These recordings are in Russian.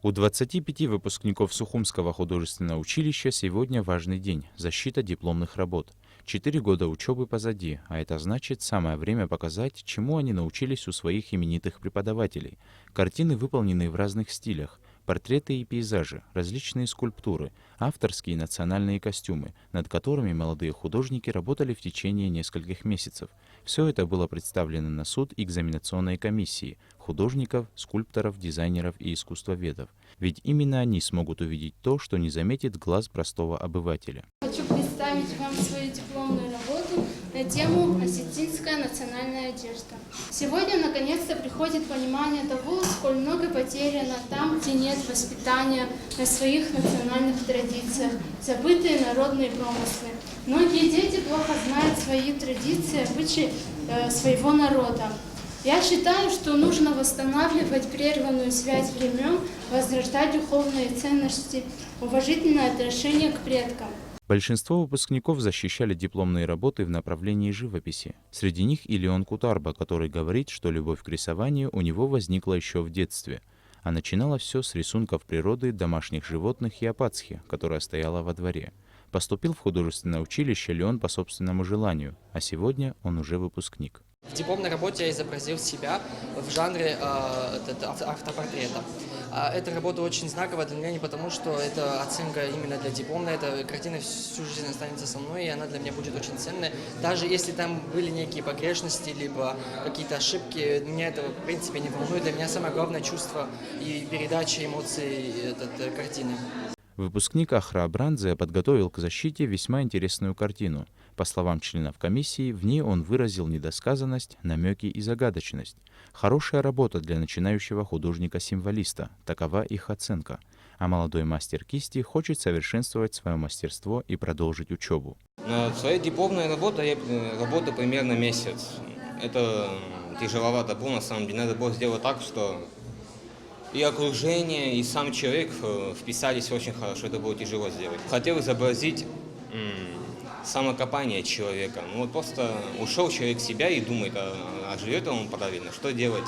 У 25 выпускников Сухумского художественного училища сегодня важный день – защита дипломных работ. 4 года учебы позади, а это значит самое время показать, чему они научились у своих именитых преподавателей. Картины выполнены в разных стилях – портреты и пейзажи, различные скульптуры, авторские и национальные костюмы, над которыми молодые художники работали в течение нескольких месяцев. Все это было представлено на суд экзаменационной комиссии – художников, скульпторов, дизайнеров и искусствоведов. Ведь именно они смогут увидеть то, что не заметит глаз простого обывателя. Хочу представить вам свою дипломную работу на тему «Осетинская национальная одежда». Сегодня наконец-то приходит понимание того, сколь много потеряно там, где нет воспитания на своих национальных традициях, забытые народные промыслы. Многие дети плохо знают свои традиции, обычаи своего народа. Я считаю, что нужно восстанавливать прерванную связь времен, возрождать духовные ценности, уважительное отношение к предкам. Большинство выпускников защищали дипломные работы в направлении живописи. Среди них и Леон Кутарба, который говорит, что любовь к рисованию у него возникла еще в детстве. А начинало все с рисунков природы, домашних животных и апацхи, которая стояла во дворе. Поступил в художественное училище Леон по собственному желанию, а сегодня он уже выпускник. В дипломной работе я изобразил себя в жанре автопортрета. Эта работа очень знаковая для меня не потому, что это оценка именно для дипломной, эта картина всю жизнь останется со мной, и она для меня будет очень ценная. Даже если там были некие погрешности, либо какие-то ошибки, меня это в принципе не волнует. Для меня самое главное чувство и передача эмоций этой картины. Выпускник Ахра Абрандзе подготовил к защите весьма интересную картину. По словам членов комиссии, в ней он выразил недосказанность, намеки и загадочность. Хорошая работа для начинающего художника-символиста, такова их оценка. А молодой мастер кисти хочет совершенствовать свое мастерство и продолжить учебу. Своя дипломная работа, я работаю примерно месяц. Это тяжеловато было, на самом деле. Надо было сделать так, что и окружение, и сам человек вписались очень хорошо. Это было тяжело сделать. Хотел изобразить самокопание человека. Вот просто ушел человек в себя и думает, а живет он правильно, что делать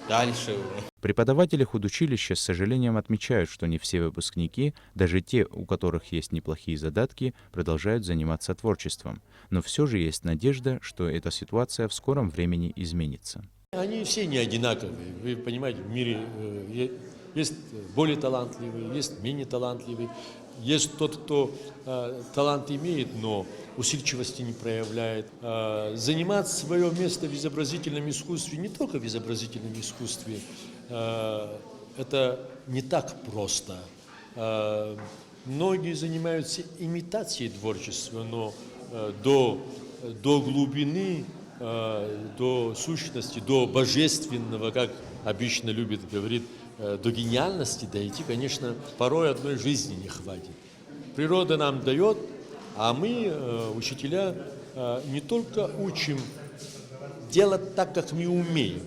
дальше. Преподаватели худучилища с сожалением отмечают, что не все выпускники, даже те, у которых есть неплохие задатки, продолжают заниматься творчеством. Но все же есть надежда, что эта ситуация в скором времени изменится. Они все не одинаковые. Вы понимаете, в мире есть более талантливые, есть менее талантливые. Есть тот, кто талант имеет, но усидчивости не проявляет. Занимать свое место в изобразительном искусстве, не только в изобразительном искусстве, это не так просто. Многие занимаются имитацией творчества, но до глубины, до сущности, до божественного, как обычно любит говорить, до гениальности дойти, конечно, порой одной жизни не хватит. Природа нам дает, а мы, учителя, не только учим делать так, как мы умеем.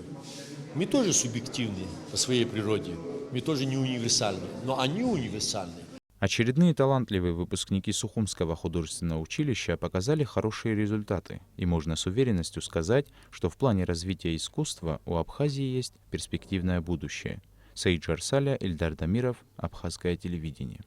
Мы тоже субъективны по своей природе, мы тоже не универсальны, но они универсальны. Очередные талантливые выпускники Сухумского художественного училища показали хорошие результаты, и можно с уверенностью сказать, что в плане развития искусства у Абхазии есть перспективное будущее. Саид Жарсаля, Эльдар Дамиров, Абхазское телевидение.